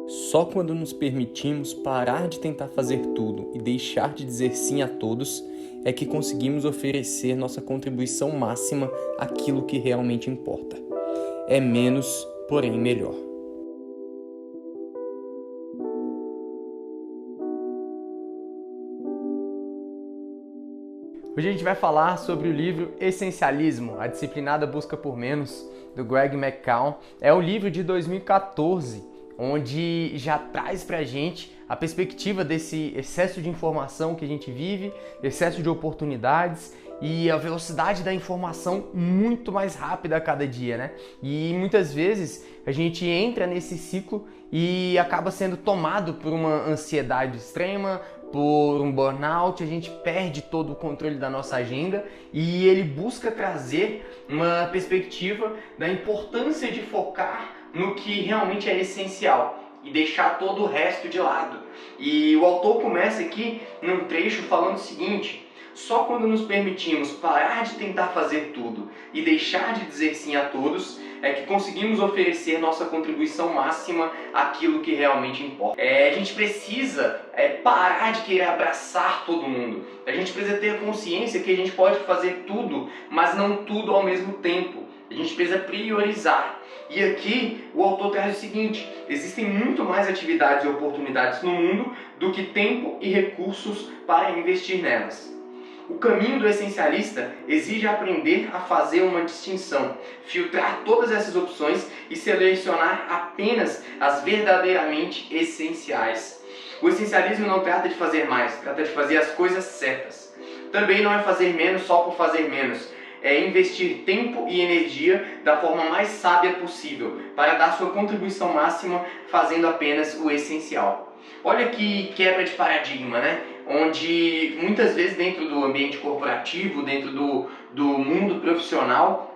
Só quando nos permitimos parar de tentar fazer tudo e deixar de dizer sim a todos, é que conseguimos oferecer nossa contribuição máxima àquilo que realmente importa. É menos, porém melhor. Hoje a gente vai falar sobre o livro Essencialismo, a disciplinada busca por menos, do Greg McKeown. É um livro de 2014, onde já traz pra gente a perspectiva desse excesso de informação que a gente vive, excesso de oportunidades e a velocidade da informação muito mais rápida a cada dia, né? E muitas vezes a gente entra nesse ciclo e acaba sendo tomado por uma ansiedade extrema, por um burnout, a gente perde todo o controle da nossa agenda e ele busca trazer uma perspectiva da importância de focar no que realmente é essencial e deixar todo o resto de lado. E o autor começa aqui num trecho falando o seguinte: só quando nos permitimos parar de tentar fazer tudo e deixar de dizer sim a todos, é que conseguimos oferecer nossa contribuição máxima àquilo que realmente importa. A gente precisa parar de querer abraçar todo mundo. A gente precisa ter consciência que a gente pode fazer tudo, mas não tudo ao mesmo tempo. A gente precisa priorizar. E aqui o autor traz o seguinte: existem muito mais atividades e oportunidades no mundo do que tempo e recursos para investir nelas. O caminho do essencialista exige aprender a fazer uma distinção, filtrar todas essas opções e selecionar apenas as verdadeiramente essenciais. O essencialismo não trata de fazer mais, trata de fazer as coisas certas. Também não é fazer menos só por fazer menos. É investir tempo e energia da forma mais sábia possível para dar sua contribuição máxima fazendo apenas o essencial. Olha que quebra de paradigma, né? Onde muitas vezes dentro do ambiente corporativo, dentro do mundo profissional,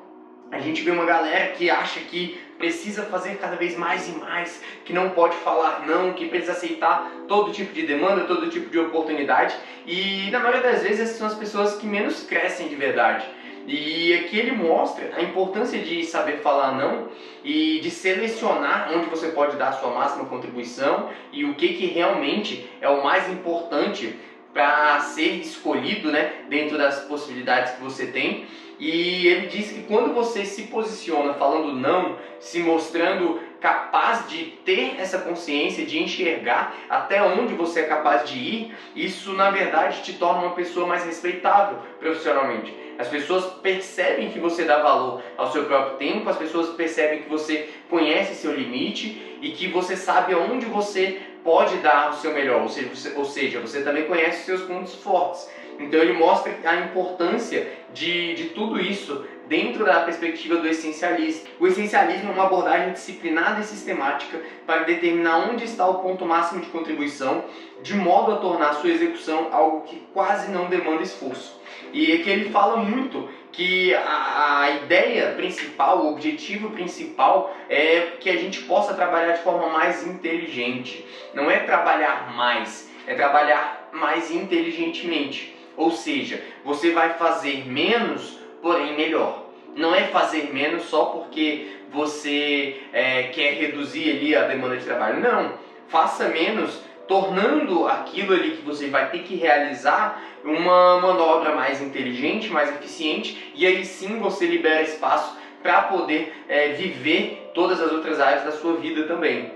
a gente vê uma galera que acha que precisa fazer cada vez mais e mais, que não pode falar não, que precisa aceitar todo tipo de demanda, todo tipo de oportunidade, e na maioria das vezes essas são as pessoas que menos crescem de verdade. E aqui ele mostra a importância de saber falar não e de selecionar onde você pode dar a sua máxima contribuição e o que realmente é o mais importante para ser escolhido, né, dentro das possibilidades que você tem. E ele diz que quando você se posiciona falando não, se mostrando capaz de ter essa consciência, de enxergar até onde você é capaz de ir, isso na verdade te torna uma pessoa mais respeitável profissionalmente. As pessoas percebem que você dá valor ao seu próprio tempo, as pessoas percebem que você conhece seu limite e que você sabe aonde você pode dar o seu melhor, ou seja, você também conhece os seus pontos fortes. Então ele mostra a importância de tudo isso dentro da perspectiva do essencialismo. O essencialismo é uma abordagem disciplinada e sistemática para determinar onde está o ponto máximo de contribuição, de modo a tornar sua execução algo que quase não demanda esforço. E aqui ele fala muito que a ideia principal, o objetivo principal é que a gente possa trabalhar de forma mais inteligente. Não é trabalhar mais, é trabalhar mais inteligentemente. Ou seja, você vai fazer menos, porém melhor. Não é fazer menos só porque você quer reduzir ali a demanda de trabalho. Não, faça menos tornando aquilo ali que você vai ter que realizar uma manobra mais inteligente, mais eficiente, e aí sim você libera espaço para poder viver todas as outras áreas da sua vida também.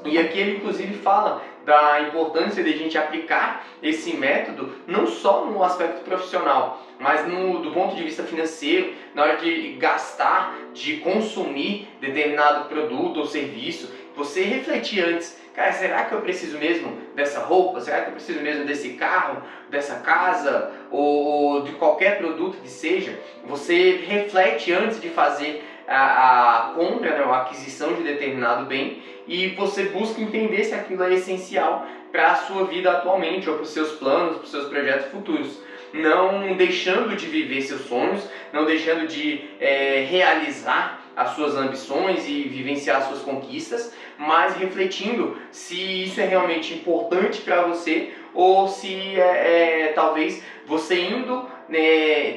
E aqui ele inclusive fala da importância de a gente aplicar esse método não só no aspecto profissional, mas do ponto de vista financeiro, na hora de gastar, de consumir determinado produto ou serviço, você refletir antes: cara, será que eu preciso mesmo dessa roupa? Será que eu preciso mesmo desse carro, dessa casa ou de qualquer produto que seja? Você reflete antes de fazer a compra, né, a aquisição de determinado bem, e você busca entender se aquilo é essencial para a sua vida atualmente ou para os seus planos, para os seus projetos futuros. Não deixando de viver seus sonhos, não deixando de realizar as suas ambições e vivenciar as suas conquistas, mas refletindo se isso é realmente importante para você ou se talvez você indo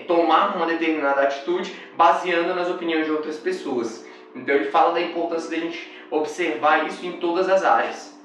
tomar uma determinada atitude baseando nas opiniões de outras pessoas. Então ele fala da importância da gente observar isso em todas as áreas.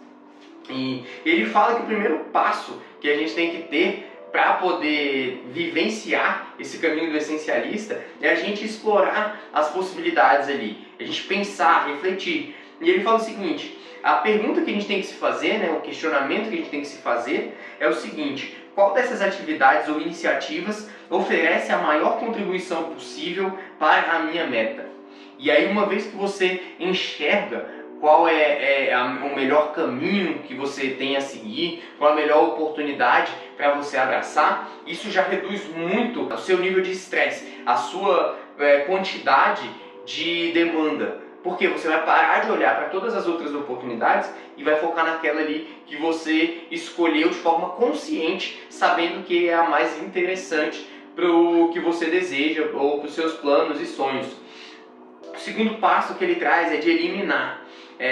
E ele fala que o primeiro passo que a gente tem que ter para poder vivenciar esse caminho do essencialista é a gente explorar as possibilidades ali, a gente pensar, refletir. E ele fala o seguinte: a pergunta que a gente tem que se fazer, né, o questionamento que a gente tem que se fazer é o seguinte: qual dessas atividades ou iniciativas oferece a maior contribuição possível para a minha meta? E aí, uma vez que você enxerga qual é o melhor caminho que você tem a seguir, qual a melhor oportunidade para você abraçar, isso já reduz muito o seu nível de estresse, a sua quantidade de demanda. Porque você vai parar de olhar para todas as outras oportunidades e vai focar naquela ali que você escolheu de forma consciente, sabendo que é a mais interessante para o que você deseja ou para os seus planos e sonhos. O segundo passo que ele traz é de eliminar.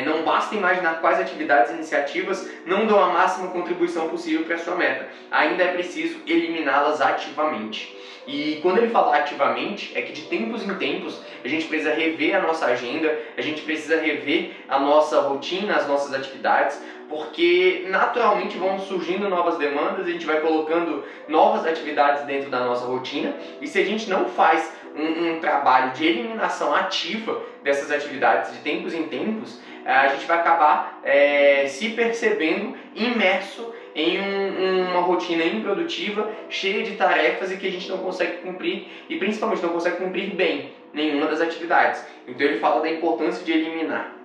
Não basta imaginar quais atividades e iniciativas não dão a máxima contribuição possível para a sua meta. Ainda é preciso eliminá-las ativamente. E quando ele fala ativamente, é que de tempos em tempos a gente precisa rever a nossa agenda, a gente precisa rever a nossa rotina, as nossas atividades, porque naturalmente vão surgindo novas demandas, a gente vai colocando novas atividades dentro da nossa rotina, e se a gente não faz um trabalho de eliminação ativa dessas atividades de tempos em tempos, a gente vai acabar se percebendo imerso em uma rotina improdutiva, cheia de tarefas e que a gente não consegue cumprir, e principalmente não consegue cumprir bem nenhuma das atividades. Então ele fala da importância de eliminar.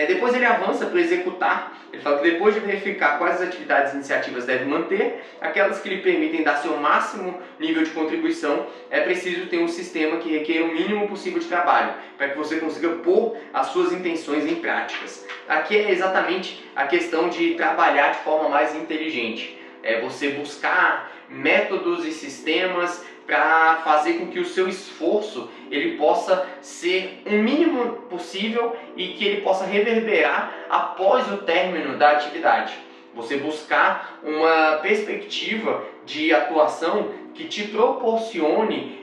Depois ele avança para executar. Ele fala que depois de verificar quais as atividades e iniciativas deve manter, aquelas que lhe permitem dar seu máximo nível de contribuição, é preciso ter um sistema que requer o mínimo possível de trabalho, para que você consiga pôr as suas intenções em práticas. Aqui é exatamente a questão de trabalhar de forma mais inteligente. É você buscar métodos e sistemas para fazer com que o seu esforço ele possa ser o mínimo possível e que ele possa reverberar após o término da atividade. Você buscar uma perspectiva de atuação que te proporcione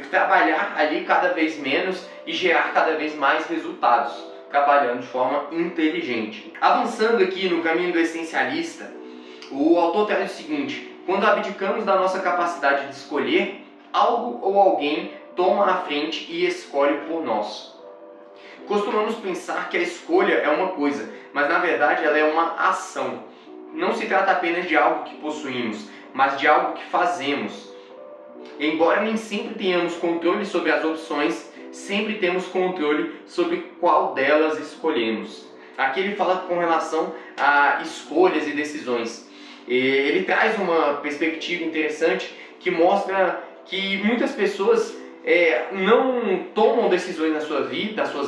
trabalhar ali cada vez menos e gerar cada vez mais resultados, trabalhando de forma inteligente. Avançando aqui no caminho do essencialista, o autor traz o seguinte: quando abdicamos da nossa capacidade de escolher, algo ou alguém toma a frente e escolhe por nós. Costumamos pensar que a escolha é uma coisa, mas na verdade ela é uma ação. Não se trata apenas de algo que possuímos, mas de algo que fazemos. Embora nem sempre tenhamos controle sobre as opções, sempre temos controle sobre qual delas escolhemos. Aqui ele fala com relação a escolhas e decisões. Ele traz uma perspectiva interessante que mostra que muitas pessoas não tomam decisões nas suas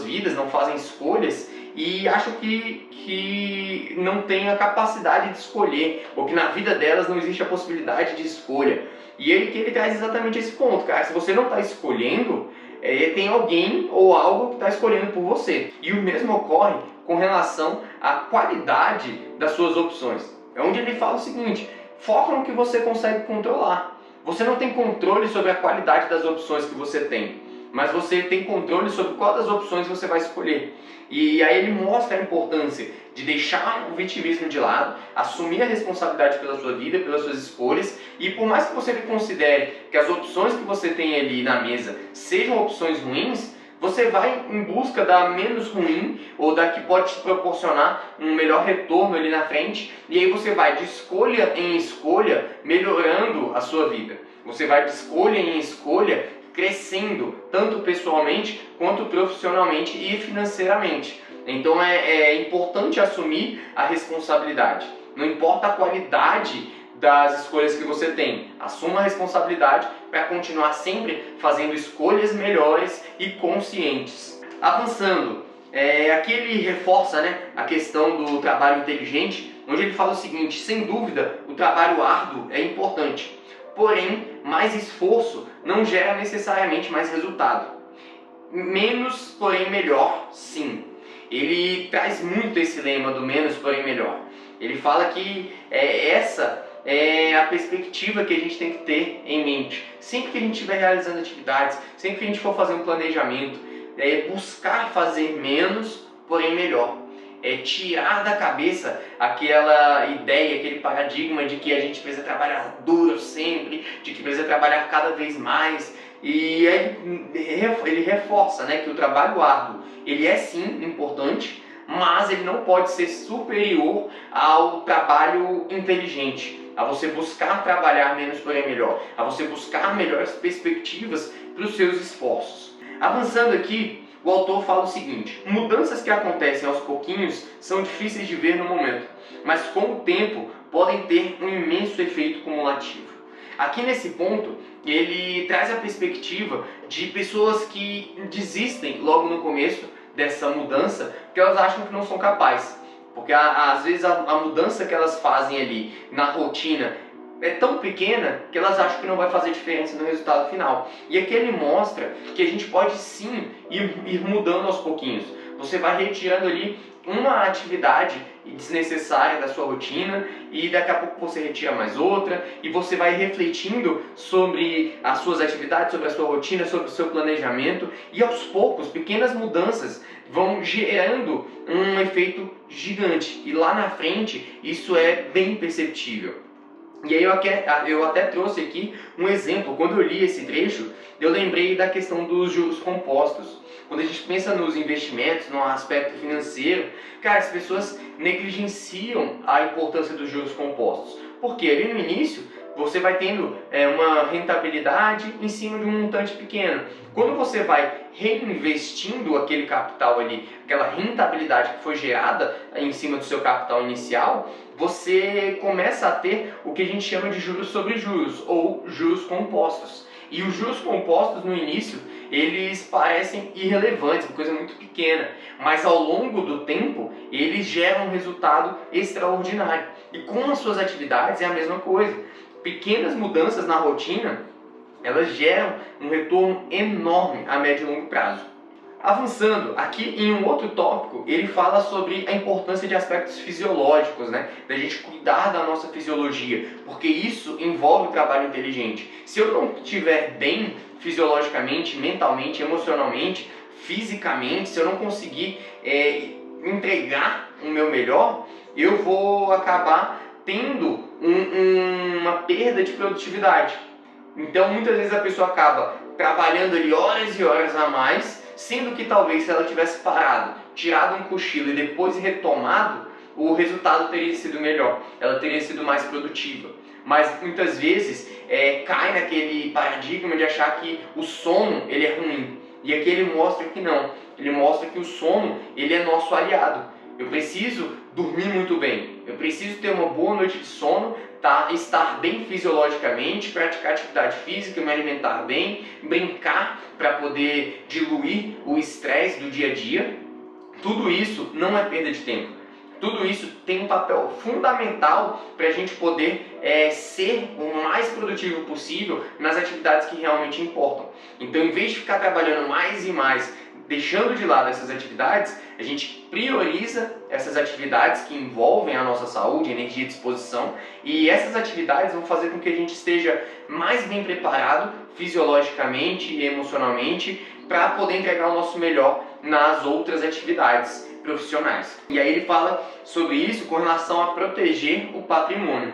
vidas, não fazem escolhas e acham que não têm a capacidade de escolher, ou que na vida delas não existe a possibilidade de escolha. E ele traz exatamente esse ponto, cara. Se você não está escolhendo, tem alguém ou algo que está escolhendo por você. E o mesmo ocorre com relação à qualidade das suas opções. É onde ele fala o seguinte: foca no que você consegue controlar. Você não tem controle sobre a qualidade das opções que você tem, mas você tem controle sobre qual das opções você vai escolher. E aí ele mostra a importância de deixar o vitimismo de lado, assumir a responsabilidade pela sua vida, pelas suas escolhas, e por mais que você considere que as opções que você tem ali na mesa sejam opções ruins, você vai em busca da menos ruim ou da que pode te proporcionar um melhor retorno ali na frente, e aí você vai de escolha em escolha melhorando a sua vida. Você vai de escolha em escolha crescendo, tanto pessoalmente quanto profissionalmente e financeiramente. Então é importante assumir a responsabilidade. Não importa a qualidade das escolhas que você tem, assuma a responsabilidade para continuar sempre fazendo escolhas melhores e conscientes. Avançando, aqui ele reforça, a questão do trabalho inteligente, onde ele fala o seguinte: sem dúvida, o trabalho árduo é importante, porém, mais esforço não gera necessariamente mais resultado. Menos, porém melhor, sim. Ele traz muito esse lema do menos, porém melhor. Ele fala que essa é a perspectiva que a gente tem que ter em mente. Sempre que a gente estiver realizando atividades, sempre que a gente for fazer um planejamento, buscar fazer menos, porém melhor. tirar da cabeça aquela ideia, aquele paradigma de que a gente precisa trabalhar duro sempre, de que precisa trabalhar cada vez mais. E aí ele reforça, né, que o trabalho árduo ele é sim importante, mas ele não pode ser superior ao trabalho inteligente, a você buscar trabalhar menos porém melhor, a você buscar melhores perspectivas para os seus esforços. Avançando aqui, o autor fala o seguinte: mudanças que acontecem aos pouquinhos são difíceis de ver no momento, mas com o tempo podem ter um imenso efeito cumulativo. Aqui nesse ponto, ele traz a perspectiva de pessoas que desistem logo no começo dessa mudança, porque elas acham que não são capazes. Porque às vezes a mudança que elas fazem ali na rotina é tão pequena que elas acham que não vai fazer diferença no resultado final. E aqui ele mostra que a gente pode sim ir mudando aos pouquinhos. Você vai retirando ali uma atividade desnecessária da sua rotina e daqui a pouco você retira mais outra e você vai refletindo sobre as suas atividades, sobre a sua rotina, sobre o seu planejamento e aos poucos pequenas mudanças vão gerando um efeito gigante e lá na frente isso é bem perceptível. E aí eu até trouxe aqui um exemplo. Quando eu li esse trecho, eu lembrei da questão dos juros compostos. Quando a gente pensa nos investimentos, no aspecto financeiro, cara, as pessoas negligenciam a importância dos juros compostos. Porque ali no início, você vai tendo uma rentabilidade em cima de um montante pequeno. Quando você vai reinvestindo aquele capital ali, aquela rentabilidade que foi gerada em cima do seu capital inicial, você começa a ter o que a gente chama de juros sobre juros, ou juros compostos. E os juros compostos no início, eles parecem irrelevantes, uma coisa muito pequena, mas ao longo do tempo, eles geram um resultado extraordinário. E com as suas atividades é a mesma coisa. Pequenas mudanças na rotina, elas geram um retorno enorme a médio e longo prazo. Avançando, aqui em um outro tópico, ele fala sobre a importância de aspectos fisiológicos, né? Da gente cuidar da nossa fisiologia, porque isso envolve trabalho inteligente. Se eu não estiver bem fisiologicamente, mentalmente, emocionalmente, fisicamente, se eu não conseguir entregar o meu melhor, eu vou acabar tendo uma perda de produtividade. Então, muitas vezes a pessoa acaba trabalhando ali horas e horas a mais, sendo que talvez se ela tivesse parado, tirado um cochilo e depois retomado, o resultado teria sido melhor, ela teria sido mais produtiva. Mas muitas vezes cai naquele paradigma de achar que o sono ele é ruim. E aqui ele mostra que não, ele mostra que o sono ele é nosso aliado. Eu preciso dormir muito bem, eu preciso ter uma boa noite de sono, estar bem fisiologicamente, praticar atividade física, me alimentar bem, brincar para poder diluir o estresse do dia a dia. Tudo isso não é perda de tempo. Tudo isso tem um papel fundamental para a gente poder ser o mais produtivo possível nas atividades que realmente importam. Então, em vez de ficar trabalhando mais e mais, deixando de lado essas atividades, a gente prioriza essas atividades que envolvem a nossa saúde, energia e disposição, e essas atividades vão fazer com que a gente esteja mais bem preparado fisiologicamente e emocionalmente para poder entregar o nosso melhor nas outras atividades profissionais. E aí ele fala sobre isso com relação a proteger o patrimônio.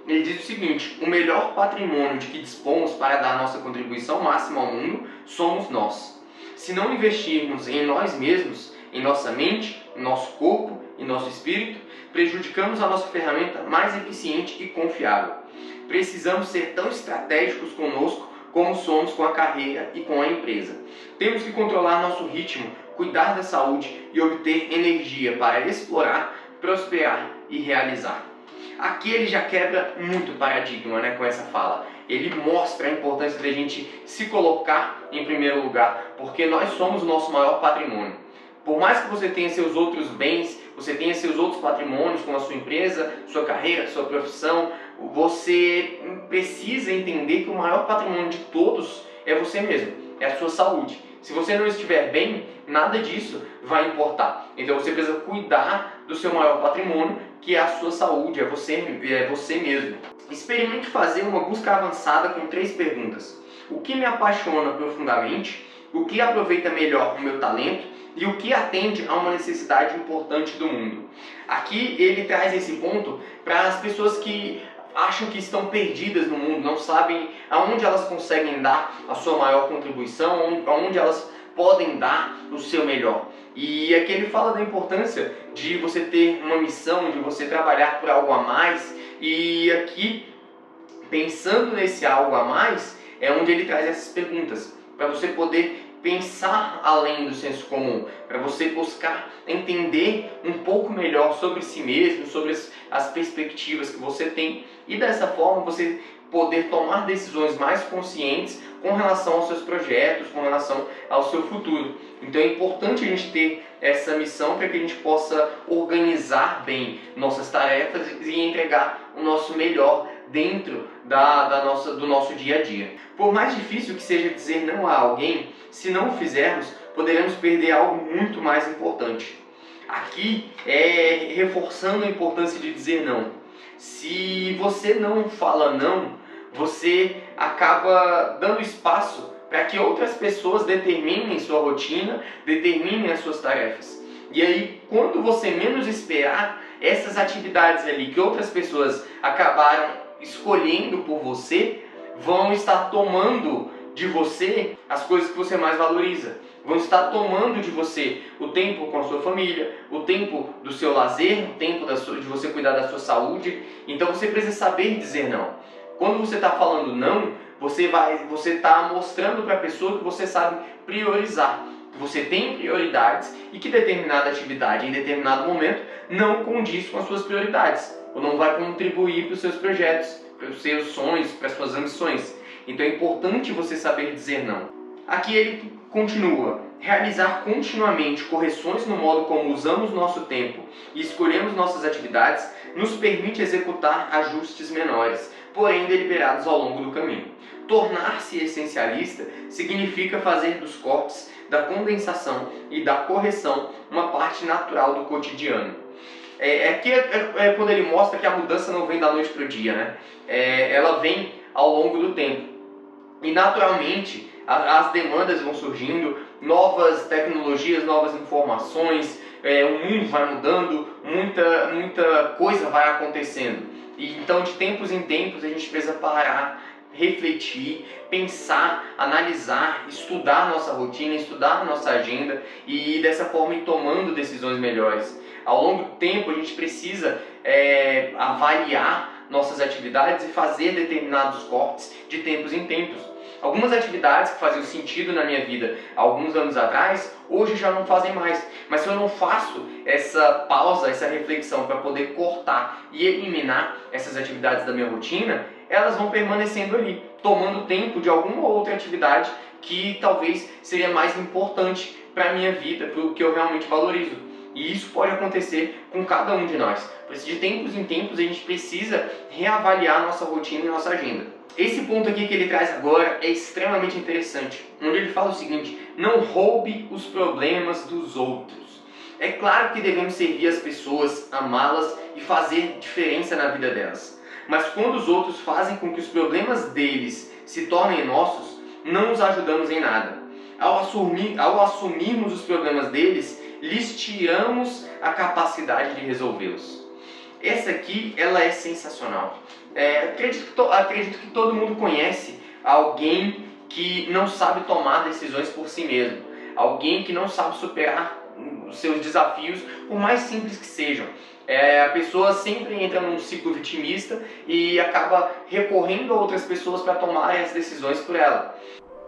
Ele diz o seguinte: o melhor patrimônio de que dispomos para dar nossa contribuição máxima ao mundo somos nós. Se não investirmos em nós mesmos, em nossa mente, em nosso corpo e nosso espírito, prejudicamos a nossa ferramenta mais eficiente e confiável. Precisamos ser tão estratégicos conosco como somos com a carreira e com a empresa. Temos que controlar nosso ritmo, cuidar da saúde e obter energia para explorar, prosperar e realizar. Aqui ele já quebra muito paradigma, né, com essa fala. Ele mostra a importância da gente se colocar em primeiro lugar, porque nós somos o nosso maior patrimônio. Por mais que você tenha seus outros bens, você tenha seus outros patrimônios, como a sua empresa, sua carreira, sua profissão, você precisa entender que o maior patrimônio de todos é você mesmo, é a sua saúde. Se você não estiver bem, nada disso vai importar. Então você precisa cuidar do seu maior patrimônio, que é a sua saúde, é você mesmo. Experimente fazer uma busca avançada com 3 perguntas. O que me apaixona profundamente? O que aproveita melhor o meu talento? e o que atende a uma necessidade importante do mundo. Aqui ele traz esse ponto para as pessoas que acham que estão perdidas no mundo, não sabem aonde elas conseguem dar a sua maior contribuição, aonde elas podem dar o seu melhor. E aqui ele fala da importância de você ter uma missão, de você trabalhar por algo a mais. E aqui, pensando nesse algo a mais, é onde ele traz essas perguntas, para você poder pensar além do senso comum, para você buscar entender um pouco melhor sobre si mesmo, sobre as perspectivas que você tem, e dessa forma você poder tomar decisões mais conscientes com relação aos seus projetos, com relação ao seu futuro. Então é importante a gente ter essa missão para que a gente possa organizar bem nossas tarefas e entregar o nosso melhor dentro do nosso dia a dia. Por mais difícil que seja dizer não a alguém, se não o fizermos, poderemos perder algo muito mais importante. Aqui é reforçando a importância de dizer não. Se você não fala não, você acaba dando espaço para que outras pessoas determinem sua rotina, determinem as suas tarefas. E aí, quando você menos esperar, essas atividades ali que outras pessoas acabaram escolhendo por você, vão estar tomando de você as coisas que você mais valoriza. Vão estar tomando de você o tempo com a sua família, o tempo do seu lazer, o tempo de você cuidar da sua saúde. Então você precisa saber dizer não. Quando você está falando não, você está mostrando para a pessoa que você sabe priorizar, que você tem prioridades e que determinada atividade em determinado momento não condiz com as suas prioridades, ou não vai contribuir para os seus projetos, para os seus sonhos, para as suas ambições. Então é importante você saber dizer não. Aqui ele continua: realizar continuamente correções no modo como usamos nosso tempo e escolhemos nossas atividades nos permite executar ajustes menores, porém deliberados ao longo do caminho. Tornar-se essencialista significa fazer dos cortes, da condensação e da correção uma parte natural do cotidiano. Aqui é quando ele mostra que a mudança não vem da noite para o dia, né? Ela vem ao longo do tempo. E naturalmente as demandas vão surgindo, novas tecnologias, novas informações, o mundo vai mudando, muita coisa vai acontecendo. E então de tempos em tempos a gente precisa parar, refletir, pensar, analisar, estudar a nossa rotina, estudar a nossa agenda e dessa forma ir tomando decisões melhores. Ao longo do tempo a gente precisa avaliar nossas atividades e fazer determinados cortes de tempos em tempos. Algumas atividades que faziam sentido na minha vida alguns anos atrás, hoje já não fazem mais. Mas se eu não faço essa pausa, essa reflexão para poder cortar e eliminar essas atividades da minha rotina, elas vão permanecendo ali, tomando tempo de alguma outra atividade que talvez seria mais importante para a minha vida, para o que eu realmente valorizo. E isso pode acontecer com cada um de nós. Por isso, de tempos em tempos, a gente precisa reavaliar nossa rotina e nossa agenda. Esse ponto aqui que ele traz agora é extremamente interessante, onde ele fala o seguinte: não roube os problemas dos outros. É claro que devemos servir as pessoas, amá-las e fazer diferença na vida delas. Mas quando os outros fazem com que os problemas deles se tornem nossos, não os ajudamos em nada. Ao assumirmos os problemas deles, lhes tiramos a capacidade de resolvê-los. Essa aqui, ela é sensacional. Acredito que todo mundo conhece alguém que não sabe tomar decisões por si mesmo. Alguém que não sabe superar os seus desafios, por mais simples que sejam. A pessoa sempre entra num ciclo vitimista e acaba recorrendo a outras pessoas para tomarem as decisões por ela.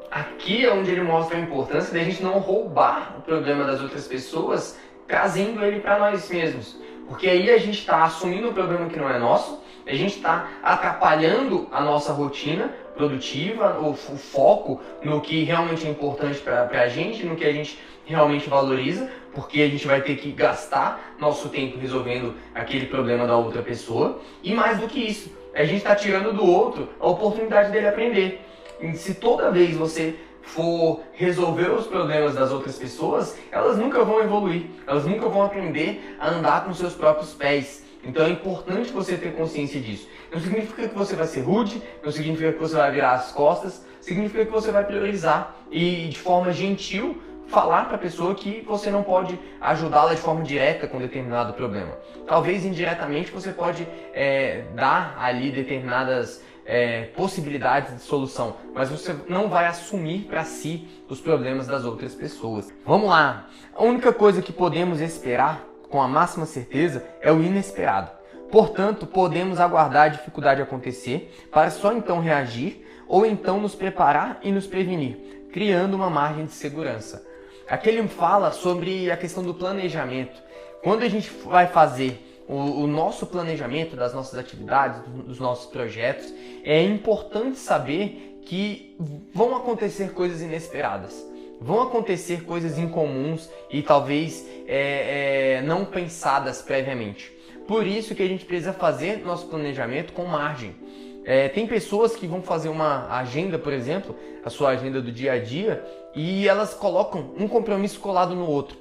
Aqui é onde ele mostra a importância de a gente não roubar o problema das outras pessoas, trazendo ele para nós mesmos. Porque aí a gente está assumindo um problema que não é nosso, a gente está atrapalhando a nossa rotina produtiva, o foco no que realmente é importante para a gente, no que a gente realmente valoriza, porque a gente vai ter que gastar nosso tempo resolvendo aquele problema da outra pessoa. E mais do que isso, a gente está tirando do outro a oportunidade dele aprender. E se toda vez você for resolver os problemas das outras pessoas, elas nunca vão evoluir, elas nunca vão aprender a andar com seus próprios pés. Então é importante você ter consciência disso. Não significa que você vai ser rude, não significa que você vai virar as costas, significa que você vai priorizar e de forma gentil falar para a pessoa que você não pode ajudá-la de forma direta com determinado problema. Talvez indiretamente você pode dar ali determinadas possibilidades de solução, mas você não vai assumir para si os problemas das outras pessoas. Vamos lá! A única coisa que podemos esperar com a máxima certeza é o inesperado. Portanto, podemos aguardar a dificuldade acontecer para só então reagir ou então nos preparar e nos prevenir, criando uma margem de segurança. Aqui ele fala sobre a questão do planejamento. Quando a gente vai fazer o nosso planejamento das nossas atividades, dos nossos projetos, é importante saber que vão acontecer coisas inesperadas. Vão acontecer coisas incomuns e talvez não pensadas previamente. Por isso que a gente precisa fazer nosso planejamento com margem. Tem pessoas que vão fazer uma agenda, por exemplo, a sua agenda do dia a dia, e elas colocam um compromisso colado no outro.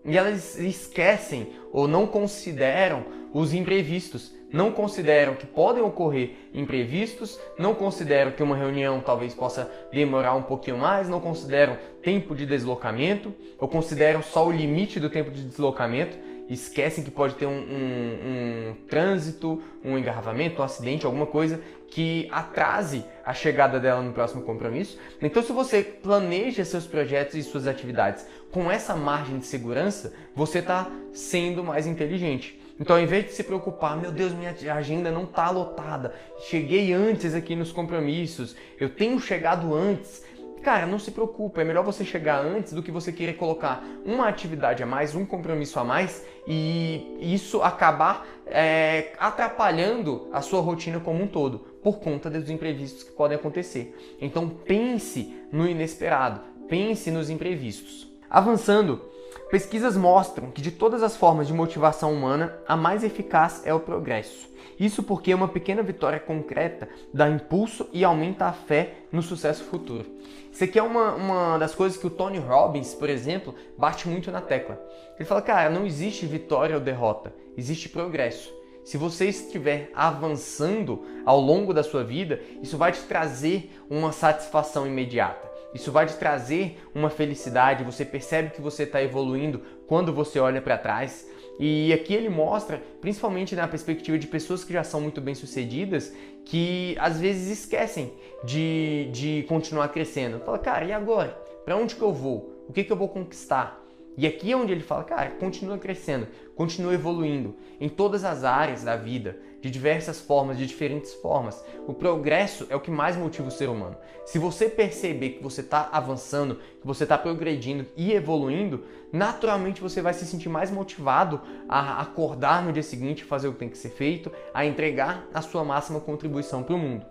E elas esquecem ou não consideram os imprevistos. Não consideram que podem ocorrer imprevistos, não consideram que uma reunião talvez possa demorar um pouquinho mais, não consideram tempo de deslocamento, ou consideram só o limite do tempo de deslocamento, esquecem que pode ter um trânsito, um engarrafamento, um acidente, alguma coisa que atrase a chegada dela no próximo compromisso. Então, se você planeja seus projetos e suas atividades com essa margem de segurança, você está sendo mais inteligente. Então, ao invés de se preocupar, meu Deus, minha agenda não está lotada, cheguei antes aqui nos compromissos, eu tenho chegado antes. Cara, não se preocupe, é melhor você chegar antes do que você querer colocar uma atividade a mais, um compromisso a mais e isso acabar atrapalhando a sua rotina como um todo, por conta dos imprevistos que podem acontecer. Então pense no inesperado, pense nos imprevistos. Avançando, pesquisas mostram que de todas as formas de motivação humana, a mais eficaz é o progresso. Isso porque uma pequena vitória concreta dá impulso e aumenta a fé no sucesso futuro. Isso aqui é uma das coisas que o Tony Robbins, por exemplo, bate muito na tecla. Ele fala, cara, não existe vitória ou derrota, existe progresso. Se você estiver avançando ao longo da sua vida, isso vai te trazer uma satisfação imediata. Isso vai te trazer uma felicidade, você percebe que você está evoluindo quando você olha para trás. E aqui ele mostra, principalmente na perspectiva de pessoas que já são muito bem-sucedidas, que às vezes esquecem de continuar crescendo. Fala, cara, e agora? Para onde que eu vou? O que que eu vou conquistar? E aqui é onde ele fala, cara, continua crescendo, continua evoluindo em todas as áreas da vida, de diversas formas, de diferentes formas. O progresso é o que mais motiva o ser humano. Se você perceber que você está avançando, que você está progredindo e evoluindo, naturalmente você vai se sentir mais motivado a acordar no dia seguinte, fazer o que tem que ser feito, a entregar a sua máxima contribuição para o mundo.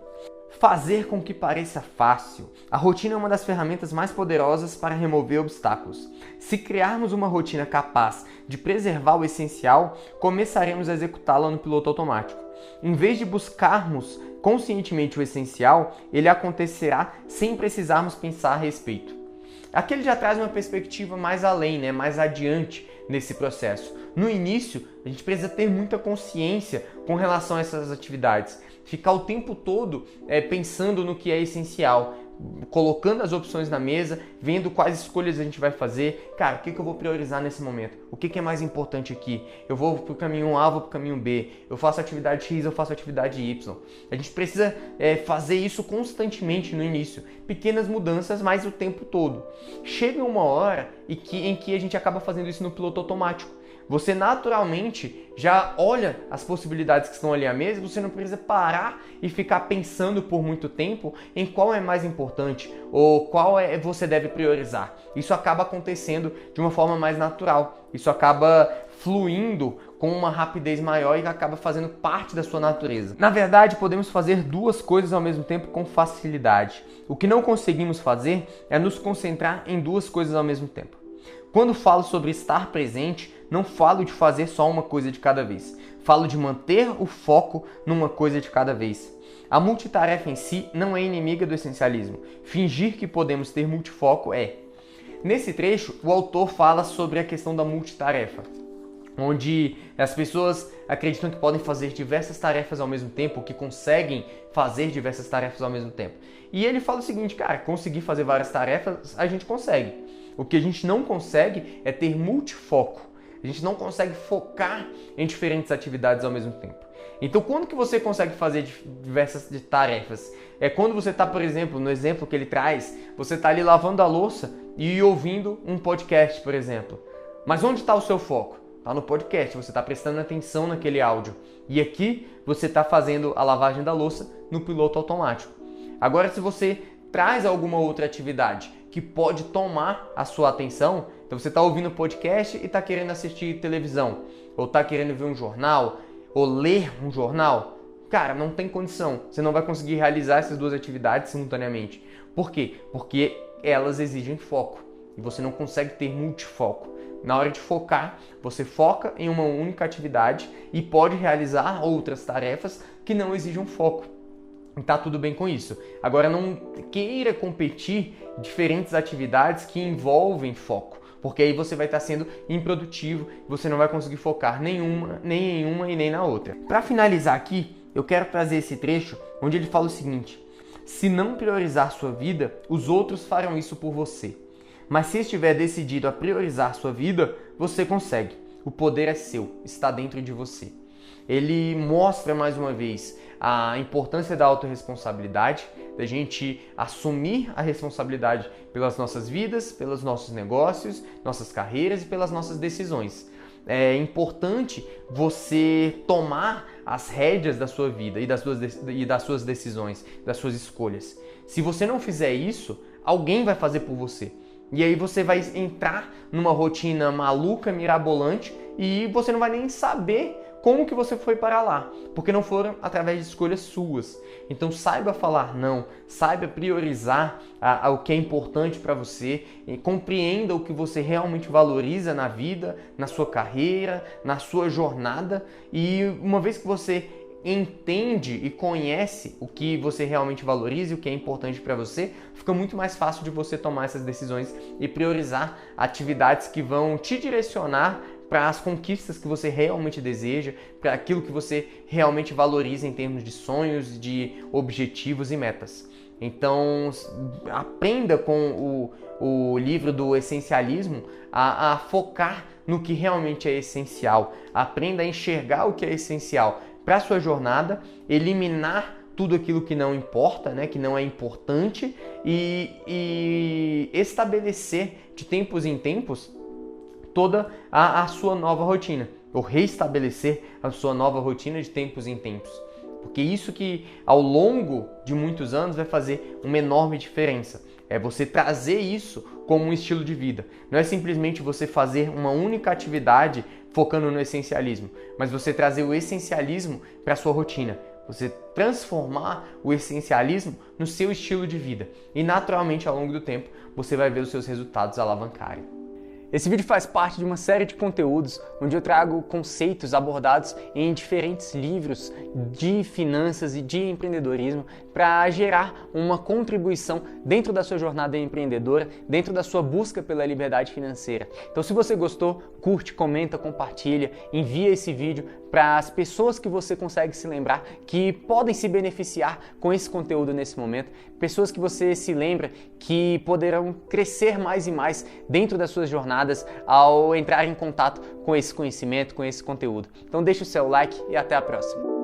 Fazer com que pareça fácil. A rotina é uma das ferramentas mais poderosas para remover obstáculos. Se criarmos uma rotina capaz de preservar o essencial, começaremos a executá-la no piloto automático. Em vez de buscarmos conscientemente o essencial, ele acontecerá sem precisarmos pensar a respeito. Aqui ele já traz uma perspectiva mais além, mais adiante nesse processo. No início, a gente precisa ter muita consciência com relação a essas atividades. Ficar o tempo todo pensando no que é essencial, colocando as opções na mesa, vendo quais escolhas a gente vai fazer. Cara, o que eu vou priorizar nesse momento? O que é mais importante aqui? Eu vou para o caminho A, vou para o caminho B. Eu faço atividade X, eu faço atividade Y. A gente precisa fazer isso constantemente no início. Pequenas mudanças, mas o tempo todo. Chega uma hora em que a gente acaba fazendo isso no piloto automático. Você naturalmente já olha as possibilidades que estão ali à mesa, você não precisa parar e ficar pensando por muito tempo em qual é mais importante ou qual você deve priorizar. Isso acaba acontecendo de uma forma mais natural, isso acaba fluindo com uma rapidez maior e acaba fazendo parte da sua natureza. Na verdade, podemos fazer duas coisas ao mesmo tempo com facilidade. O que não conseguimos fazer é nos concentrar em duas coisas ao mesmo tempo. Quando falo sobre estar presente, não falo de fazer só uma coisa de cada vez. Falo de manter o foco numa coisa de cada vez. A multitarefa em si não é inimiga do essencialismo. Fingir que podemos ter multifoco é. Nesse trecho, o autor fala sobre a questão da multitarefa, onde as pessoas acreditam que podem fazer diversas tarefas ao mesmo tempo, que conseguem fazer diversas tarefas ao mesmo tempo. E ele fala o seguinte, cara, conseguir fazer várias tarefas, a gente consegue. O que a gente não consegue é ter multifoco. A gente não consegue focar em diferentes atividades ao mesmo tempo. Então, quando que você consegue fazer diversas tarefas? É quando você está, por exemplo, no exemplo que ele traz, você está ali lavando a louça e ouvindo um podcast, por exemplo. Mas onde está o seu foco? Está no podcast, você está prestando atenção naquele áudio. E aqui você está fazendo a lavagem da louça no piloto automático. Agora, se você traz alguma outra atividade que pode tomar a sua atenção, então você está ouvindo podcast e está querendo assistir televisão, ou está querendo ver um jornal, ou ler um jornal, cara, não tem condição. Você não vai conseguir realizar essas duas atividades simultaneamente. Por quê? Porque elas exigem foco e você não consegue ter multifoco. Na hora de focar, você foca em uma única atividade e pode realizar outras tarefas que não exijam foco. E tá tudo bem com isso. Agora, não queira competir diferentes atividades que envolvem foco, porque aí você vai estar sendo improdutivo, você não vai conseguir focar nem em uma e nem na outra. Para finalizar aqui, eu quero trazer esse trecho onde ele fala o seguinte: se não priorizar sua vida, os outros farão isso por você. Mas se estiver decidido a priorizar sua vida, você consegue. O poder é seu, está dentro de você. Ele mostra mais uma vez a importância da autorresponsabilidade, da gente assumir a responsabilidade pelas nossas vidas, pelos nossos negócios, nossas carreiras e pelas nossas decisões. É importante você tomar as rédeas da sua vida e das suas decisões, das suas escolhas. Se você não fizer isso, alguém vai fazer por você. E aí você vai entrar numa rotina maluca, mirabolante, e você não vai nem saber como que você foi para lá, porque não foram através de escolhas suas. Então saiba falar não, saiba priorizar o que é importante para você, e compreenda o que você realmente valoriza na vida, na sua carreira, na sua jornada, e uma vez que você entende e conhece o que você realmente valoriza e o que é importante para você, fica muito mais fácil de você tomar essas decisões e priorizar atividades que vão te direcionar para as conquistas que você realmente deseja, para aquilo que você realmente valoriza em termos de sonhos, de objetivos e metas. Então, aprenda com o livro do Essencialismo a focar no que realmente é essencial. Aprenda a enxergar o que é essencial para a sua jornada, eliminar tudo aquilo que não importa, né, que não é importante, e estabelecer de tempos em tempos toda a sua nova rotina, ou reestabelecer a sua nova rotina de tempos em tempos. Porque isso que ao longo de muitos anos vai fazer uma enorme diferença. É você trazer isso como um estilo de vida. Não é simplesmente você fazer uma única atividade focando no essencialismo, mas você trazer o essencialismo para a sua rotina. Você transformar o essencialismo no seu estilo de vida. E naturalmente, ao longo do tempo, você vai ver os seus resultados alavancarem. Esse vídeo faz parte de uma série de conteúdos onde eu trago conceitos abordados em diferentes livros de finanças e de empreendedorismo para gerar uma contribuição dentro da sua jornada empreendedora, dentro da sua busca pela liberdade financeira. Então, se você gostou, curte, comenta, compartilha, envia esse vídeo para as pessoas que você consegue se lembrar que podem se beneficiar com esse conteúdo nesse momento, pessoas que você se lembra que poderão crescer mais e mais dentro das suas jornadas ao entrar em contato com esse conhecimento, com esse conteúdo. Então deixa o seu like e até a próxima.